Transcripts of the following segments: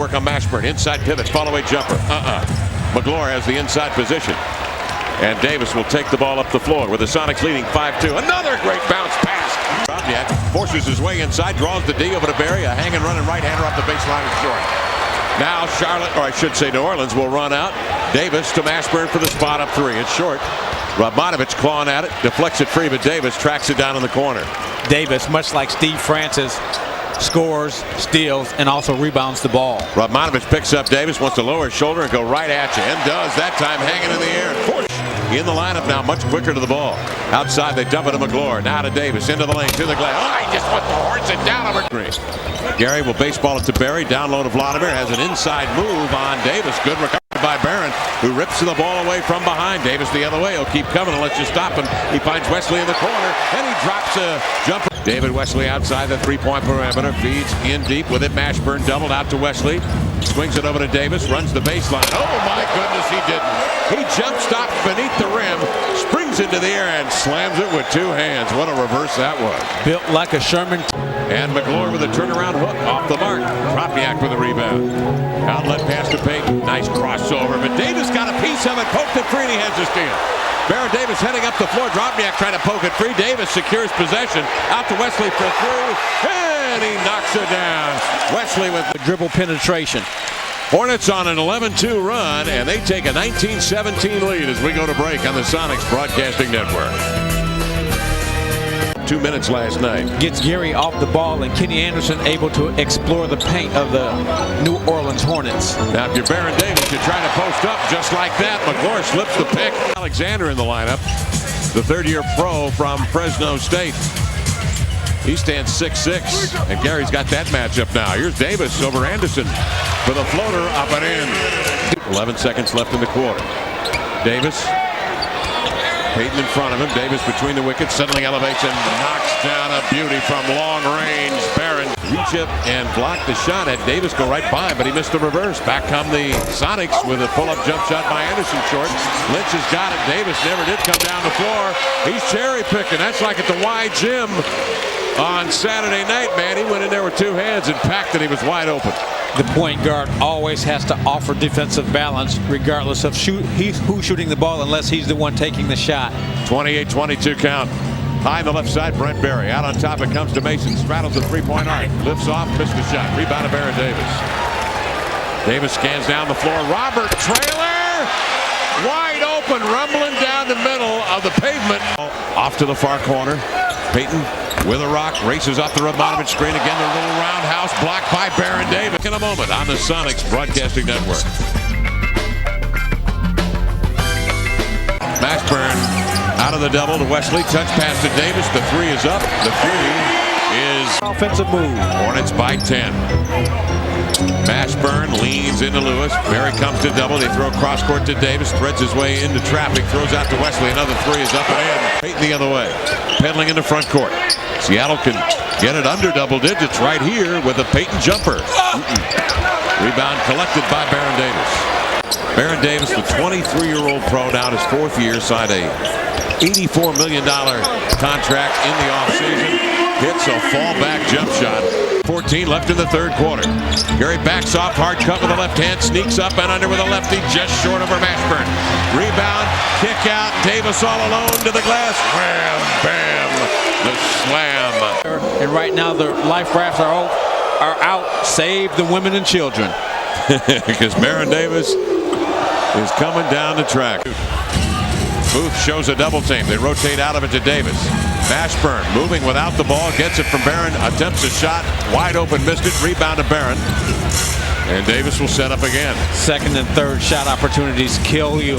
work on Mashburn. Inside pivot, follow-away jumper. McGlure has the inside position. And Davis will take the ball up the floor with the Sonics leading 5-2. Another great bounce pass. Robniak forces his way inside, draws the D over to Barry. A hanging running right-hander off the baseline is short. Now Charlotte, or I should say New Orleans, will run out. Davis to Mashburn for the spot up three. It's short. Radmanovich clawing at it, deflects it free, but Davis tracks it down in the corner. Davis, much like Steve Francis, scores, steals, and also rebounds the ball. Radmanovich picks up Davis, wants to lower his shoulder and go right at you, and does. That time hanging in the air. In the lineup now, much quicker to the ball. Outside, they dump it to McGlure. Now to Davis, into the lane, to the glass. Oh, he just wants to horse it down over green. Gary will baseball it to Barry. Down low to Vladimir. Has an inside move on Davis. Good recovery by Baron, who rips the ball away from behind. Davis the other way. He'll keep coming unless you stop him. He finds Wesley in the corner, and he drops a jumper. David Wesley outside the three-point perimeter. Feeds in deep with it. Mashburn doubled out to Wesley. Swings it over to Davis. Runs the baseline. Oh, my goodness, he didn't. He jump stops beneath the rim, springs into the air, and slams it with two hands. What a reverse that was. Built like a Sherman. And McGlure with a turnaround hook off the mark. Dropniak with a rebound. Outlet pass to Payton. Nice crossover, but Davis got a piece of it. Poked it free, and he has the steal. Baron Davis heading up the floor. Dropniak trying to poke it free. Davis secures possession. Out to Wesley for three, and he knocks it down. Wesley with the dribble penetration. Hornets on an 11-2 run, and they take a 19-17 lead as we go to break on the Sonics Broadcasting Network. 2 minutes last night. Gets Gary off the ball, and Kenny Anderson able to explore the paint of the New Orleans Hornets. Now if you're Baron Davis, you're trying to post up just like that. McGlure slips the pick. Alexander in the lineup, the third-year pro from Fresno State. He stands 6'6", and Gary's got that matchup now. Here's Davis over Anderson for the floater, up and in. 11 seconds left in the quarter. Davis, Payton in front of him. Davis between the wickets, suddenly elevates and knocks down a beauty from long range. Baron reach it and block the shot. Had Davis go right by, but he missed the reverse. Back come the Sonics with a pull-up jump shot by Anderson short. Lynch has got it. Davis never did come down the floor. He's cherry picking. That's like at the Y Gym on Saturday night, man. He went in there with two hands and packed it. He was wide open. The point guard always has to offer defensive balance regardless of who's shooting the ball, unless he's the one taking the shot. 28-22 count. High on the left side, Brent Berry. Out on top it comes to Mason. Straddles the three-point arc. Lifts off, missed the shot. Rebound to Baron Davis. Davis scans down the floor. Robert trailer. Wide open, rumbling down the middle of the pavement. Off to the far corner. Payton with a rock, races off the Radmanovich screen. Again, the little roundhouse blocked by Baron Davis. In a moment on the Sonics Broadcasting Network. Mashburn out of the double to Wesley. Touch pass to Davis. The three is up. The three is offensive move. Hornets by 10. Mashburn leans into Lewis. Barry comes to double. They throw cross court to Davis. Threads his way into traffic. Throws out to Wesley. Another three is up and in. Payton the other way. Pedaling into front court. Seattle can get it under double digits right here with a Payton jumper. Rebound collected by Baron Davis. Baron Davis, the 23-year-old pro, now his fourth year, signed a $84 million contract in the offseason. Hits a fallback jump shot. 14 left in the third quarter. Gary backs off, hard cut with the left hand, sneaks up and under with a lefty, just short over Mashburn. Rebound, kick out, Davis all alone to the glass. Wham, bam, the slam. And right now the life rafts are out. Save the women and children. Because Baron Davis is coming down the track. Booth shows a double team. They rotate out of it to Davis. Mashburn moving without the ball, gets it from Baron, attempts a shot, wide open, missed it, rebound to Baron. And Davis will set up again. Second and third shot opportunities kill you.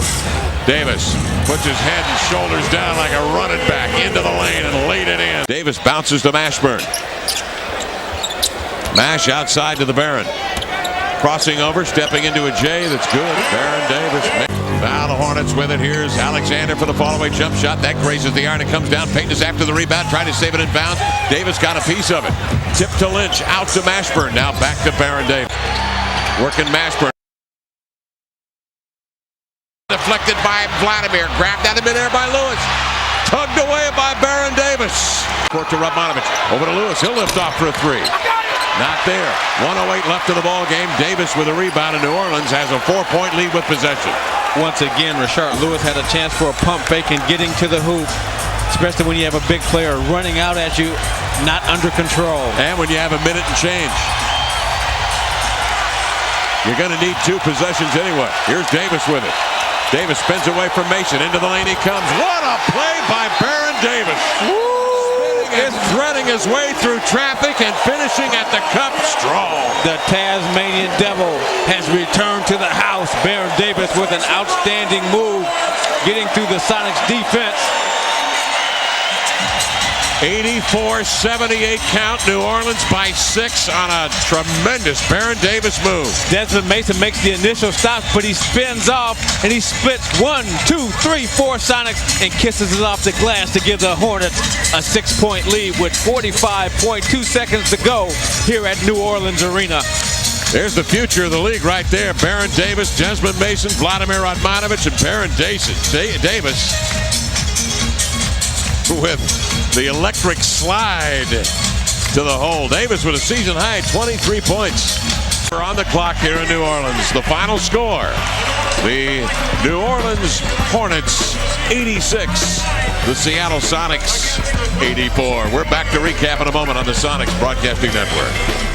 Davis puts his head and shoulders down like a running back into the lane and laid it in. Davis bounces to Mashburn. Mash outside to the Baron. Crossing over, stepping into a J, that's good. Baron Davis. Now the Hornets with it. Here's Alexander for the fall-away jump shot. That grazes the iron and comes down. Payton is after the rebound, trying to save it in bounds. Davis got a piece of it. Tip to Lynch, out to Mashburn. Now back to Baron Davis. Working Mashburn. Deflected by Vladimir. Grabbed out of midair by Lewis. Tugged away by Baron Davis. Court to Radmanovich. Over to Lewis. He'll lift off for a three. Not there. 1:08 left in the ball game. Davis with a rebound, and New Orleans has a 4-point lead with possession. Once again, Rashard Lewis had a chance for a pump fake and getting to the hoop, especially when you have a big player running out at you, not under control. And when you have a minute and change. You're going to need 2 possessions anyway. Here's Davis with it. Davis spins away from Mason. Into the lane he comes. What a play by Baron Davis. Is threading his way through traffic and finishing at the cup strong. The Tasmanian Devil has returned to the house. Baron Davis with an outstanding move, getting through the Sonics defense. 84-78 count. New Orleans by 6 on a tremendous Baron Davis move. Desmond Mason makes the initial stop, but he spins off and he splits 1, 2, 3, 4 Sonics and kisses it off the glass to give the Hornets a 6-point lead with 45.2 seconds to go here at New Orleans Arena. There's the future of the league right there. Baron Davis, Desmond Mason, Vladimir Radmanovic, and Baron Davis with the electric slide to the hole. Davis with a season high 23 points. We're on the clock here in New Orleans. The final score, the New Orleans Hornets 86, the Seattle Sonics 84. We're back to recap in a moment on the Sonics Broadcasting Network.